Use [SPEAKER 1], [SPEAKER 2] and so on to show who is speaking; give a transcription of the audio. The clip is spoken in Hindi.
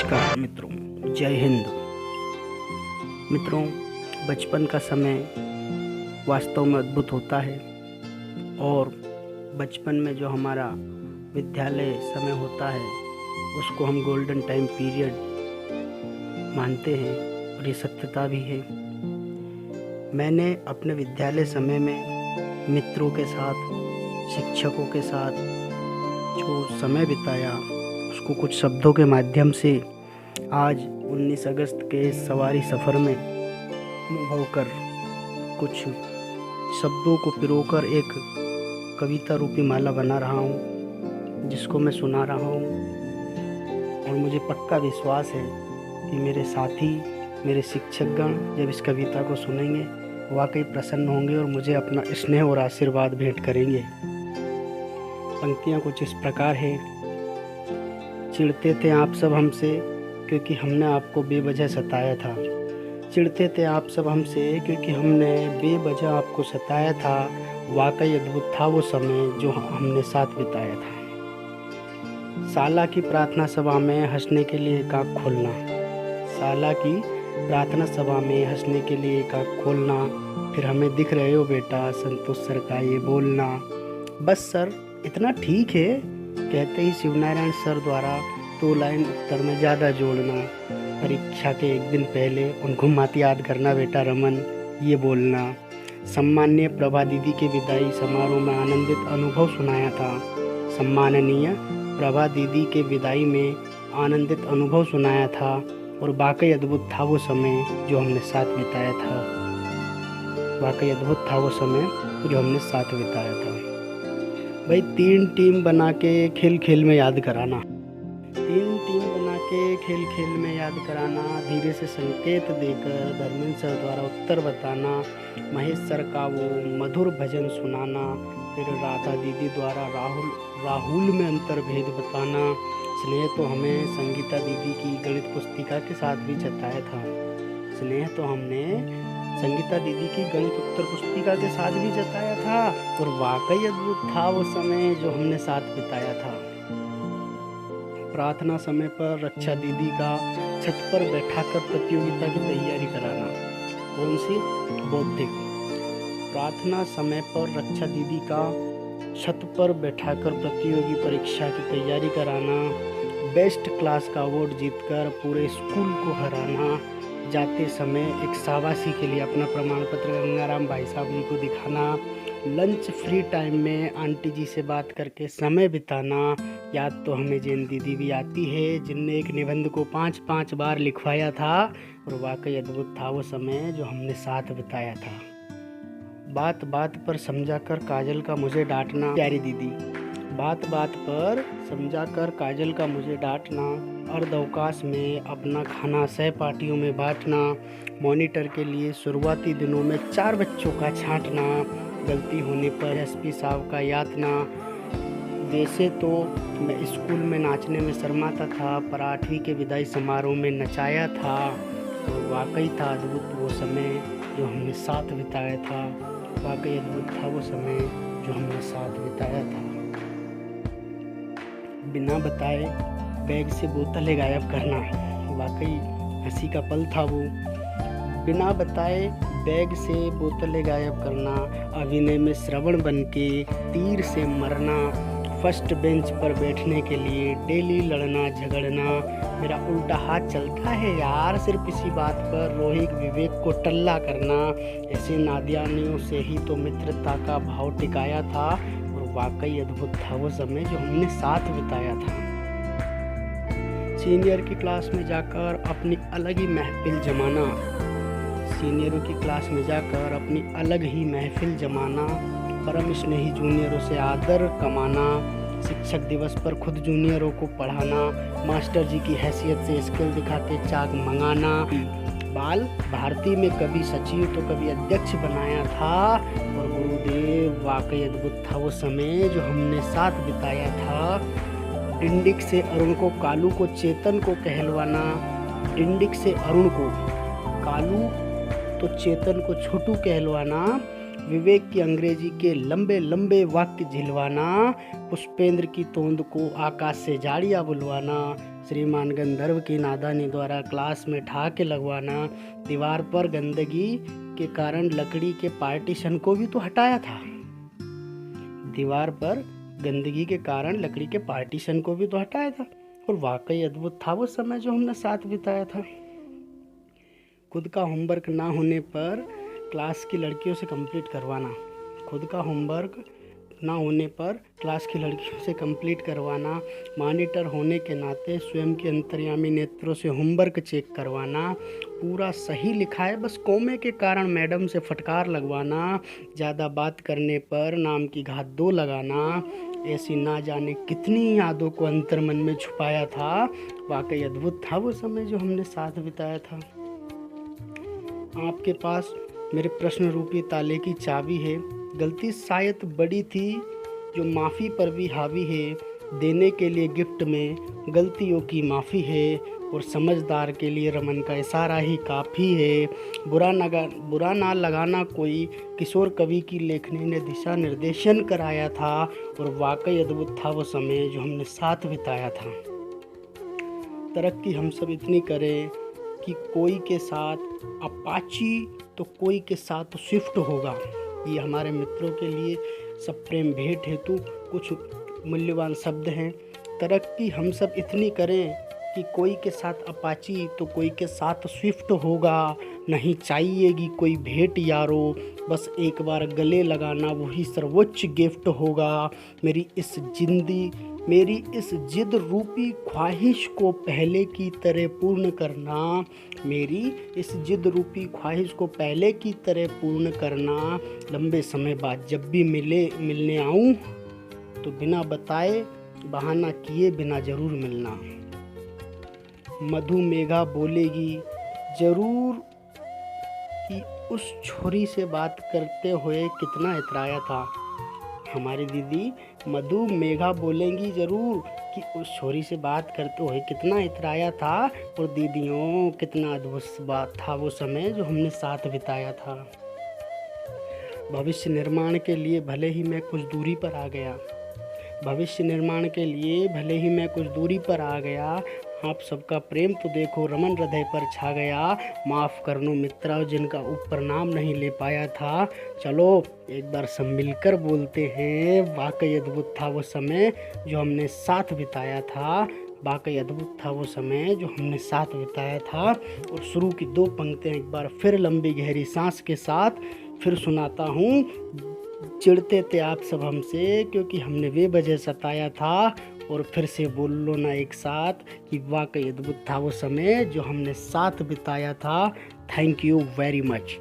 [SPEAKER 1] नमस्कार मित्रों, जय हिंद। मित्रों, बचपन का समय वास्तव में अद्भुत होता है और बचपन में जो हमारा विद्यालय समय होता है उसको हम गोल्डन टाइम पीरियड मानते हैं और ये सत्यता भी है। मैंने अपने विद्यालय समय में मित्रों के साथ, शिक्षकों के साथ जो समय बिताया उसको कुछ शब्दों के माध्यम से आज 19 अगस्त के सवारी सफ़र में अनुभव कर कुछ शब्दों को पिरोकर एक कविता रूपी माला बना रहा हूँ, जिसको मैं सुना रहा हूँ। और मुझे पक्का विश्वास है कि मेरे साथी, मेरे शिक्षकगण जब इस कविता को सुनेंगे वाकई प्रसन्न होंगे और मुझे अपना स्नेह और आशीर्वाद भेंट करेंगे। पंक्तियाँ कुछ इस प्रकार है। चिढ़ते थे आप सब हमसे क्योंकि हमने आपको बेवजह सताया था। चिढ़ते थे आप सब हमसे क्योंकि हमने बेवजह आपको सताया था। वाकई अद्भुत था वो समय जो हमने साथ बिताया था। साला की प्रार्थना सभा में हंसने के लिए एक आँख खोलना। साला की प्रार्थना सभा में हंसने के लिए एक आँख खोलना। फिर हमें दिख रहे हो बेटा, संतोष सर का ये बोलना। बस सर इतना ठीक है, कहते ही शिवनारायण सर द्वारा 2 लाइन उत्तर में ज़्यादा जोड़ना। परीक्षा के एक दिन पहले उनको मत याद करना बेटा रमन, ये बोलना। सम्माननीय प्रभा दीदी के विदाई समारोह में आनंदित अनुभव सुनाया था। सम्माननीय प्रभा दीदी के विदाई में आनंदित अनुभव सुनाया था और वाकई अद्भुत था वो समय जो हमने साथ बिताया था। वाकई अद्भुत था वो समय जो हमने साथ बिताया था। भाई 3 टीम बना के खेल खेल में याद कराना। 3 टीम बना के खेल खेल में याद कराना। धीरे से संकेत देकर धर्मेंद्र सर द्वारा उत्तर बताना। महेश सर का वो मधुर भजन सुनाना। फिर राधा दीदी द्वारा राहुल में अंतर भेद बताना। स्नेह तो हमें संगीता दीदी की गणित पुस्तिका के साथ भी जताया था। स्नेह तो हमने संगीता दीदी की गणित उत्तर पुस्तिका के साथ भी जताया था और वाकई अद्भुत था वो समय जो हमने साथ बिताया था। प्रार्थना समय पर रक्षा दीदी का छत पर बैठाकर प्रतियोगिता की तैयारी कराना। कौन सी? बौद्धिक। प्रार्थना समय पर रक्षा दीदी का छत पर बैठाकर प्रतियोगी परीक्षा की तैयारी कराना। बेस्ट क्लास का अवार्ड जीतकर पूरे स्कूल को हराना। जाते समय एक शाबाशी के लिए अपना प्रमाण पत्र गंगाराम भाई साहब जी को दिखाना। लंच फ्री टाइम में आंटी जी से बात करके समय बिताना। याद तो हमें जैन दीदी भी आती है जिनने एक निबंध को 5-5 बार लिखवाया था और वाकई अद्भुत था वो समय जो हमने साथ बिताया था। बात बात पर समझाकर काजल का मुझे डांटना। प्यारी दीदी, बात बात पर समझाकर काजल का मुझे डांटना। अर्धअवकाश में अपना खाना सहपाठियों में बांटना। मॉनिटर के लिए शुरुआती दिनों में 4 बच्चों का छांटना। गलती होने पर एसपी साहब का यातना। वैसे तो मैं स्कूल में नाचने में शर्माता था, पर 8वीं के विदाई समारोह में नचाया था और वाकई था अद्भुत वो समय जो हमने साथ बिताया था। वाकई अद्भुत था वो समय जो हमने साथ बिताया था। बिना बताए बैग से बोतलें गायब करना। वाकई हंसी का पल था वो। बिना बताए बैग से बोतलें गायब करना। अभिनय में श्रवण बनके तीर से मरना। फर्स्ट बेंच पर बैठने के लिए डेली लड़ना झगड़ना। मेरा उल्टा हाथ चलता है यार सिर्फ इसी बात पर रोहित विवेक को टल्ला करना। ऐसे नादियानियों से ही तो मित्रता का भाव टिकाया था और वाकई अद्भुत था वो समय जो हमने साथ बिताया था। सीनियर की क्लास में जाकर अपनी अलग ही महफिल जमाना। सीनियरों की क्लास में जाकर अपनी अलग ही महफिल जमाना। परम स्नेही जूनियरों से आदर कमाना। शिक्षक दिवस पर खुद जूनियरों को पढ़ाना। मास्टर जी की हैसियत से स्किल दिखा के चाक मंगाना। बाल भारती में कभी सचिव तो कभी अध्यक्ष बनाया था और गुरुदेव वाकई अद्भुत था वो समय जो हमने साथ बिताया था। डिंडिक से अरुण को कालू को चेतन को कहलवाना। डिंडिक से अरुण को कालू तो चेतन को छोटू कहलवाना। विवेक की अंग्रेजी के लंबे लंबे वाक्य झिलवाना। पुष्पेंद्र की तोंद को आकाश से जाड़िया बुलवाना। श्रीमान गंधर्व की नादानी द्वारा क्लास में ठहाके लगवाना, दीवार पर गंदगी के कारण लकड़ी के पार्टीशन को भी तो हटाया था। दीवार पर गंदगी के कारण लकड़ी के पार्टीशन को भी तो हटाया था। और वाकई अद्भुत था वो समय जो हमने साथ बिताया था। खुद का होमवर्क ना होने पर क्लास की लड़कियों से कंप्लीट करवाना, खुद का होमवर्क ना होने पर क्लास की लड़कियों से कंप्लीट करवाना, मॉनिटर होने के नाते स्वयं के अंतर्यामी नेत्रों से होमवर्क चेक करवाना, पूरा सही लिखा है बस कोमे के कारण मैडम से फटकार लगवाना, ज़्यादा बात करने पर नाम की घात 2 लगाना, ऐसी ना जाने कितनी यादों को अंतर्मन में छुपाया था। वाकई अद्भुत था वो समय जो हमने साथ बिताया था। आपके पास मेरे प्रश्न रूपी ताले की चाबी है। गलती शायद बड़ी थी जो माफ़ी पर भी हावी है। देने के लिए गिफ्ट में गलतियों की माफ़ी है और समझदार के लिए रमन का इशारा ही काफ़ी है। बुरा ना लगाना कोई किशोर कवि की लेखनी ने दिशा निर्देशन कराया था। और वाकई अद्भुत था वो समय जो हमने साथ बिताया था। तरक्की हम सब इतनी करें कि कोई के साथ अपाची तो कोई के साथ स्विफ्ट होगा। ये हमारे मित्रों के लिए सब प्रेम भेंट हेतु कुछ मूल्यवान शब्द हैं। तरक्की हम सब इतनी करें कि कोई के साथ अपाची तो कोई के साथ स्विफ्ट होगा। नहीं चाहिएगी कोई भेंट यारो, बस एक बार गले लगाना वही सर्वोच्च गिफ्ट होगा। मेरी इस जिद रूपी ख्वाहिश को पहले की तरह पूर्ण करना, मेरी इस जिद रूपी ख्वाहिश को पहले की तरह पूर्ण करना। लंबे समय बाद जब भी मिलने आऊँ तो बिना बताए बहाना किए बिना ज़रूर मिलना। मधु मेघा बोलेगी ज़रूर कि उस छोरी से बात करते हुए कितना इतराया था। हमारी दीदी मधु मेघा बोलेंगी ज़रूर कि उस छोरी से बात करते हुए कितना इतराया था। और दीदियों कितना अद्भुत बात था वो समय जो हमने साथ बिताया था। भविष्य निर्माण के लिए भले ही मैं कुछ दूरी पर आ गया, आप सबका प्रेम तो देखो रमन हृदय पर छा गया। माफ़ करनो मित्रा जिनका ऊपर नाम नहीं ले पाया था। चलो एक बार सब मिलकर बोलते हैं, वाकई अद्भुत था वो समय जो हमने साथ बिताया था। वाकई अद्भुत था वो समय जो हमने साथ बिताया था। और शुरू की 2 पंक्तियाँ एक बार फिर लंबी गहरी सांस के साथ फिर सुनाता हूँ। चिढ़ते थे आप सब हमसे क्योंकि हमने बेवजह सताया था। और फिर से बोल लो ना एक साथ कि वाकई अद्भुत था वो समय जो हमने साथ बिताया था। Thank you very much.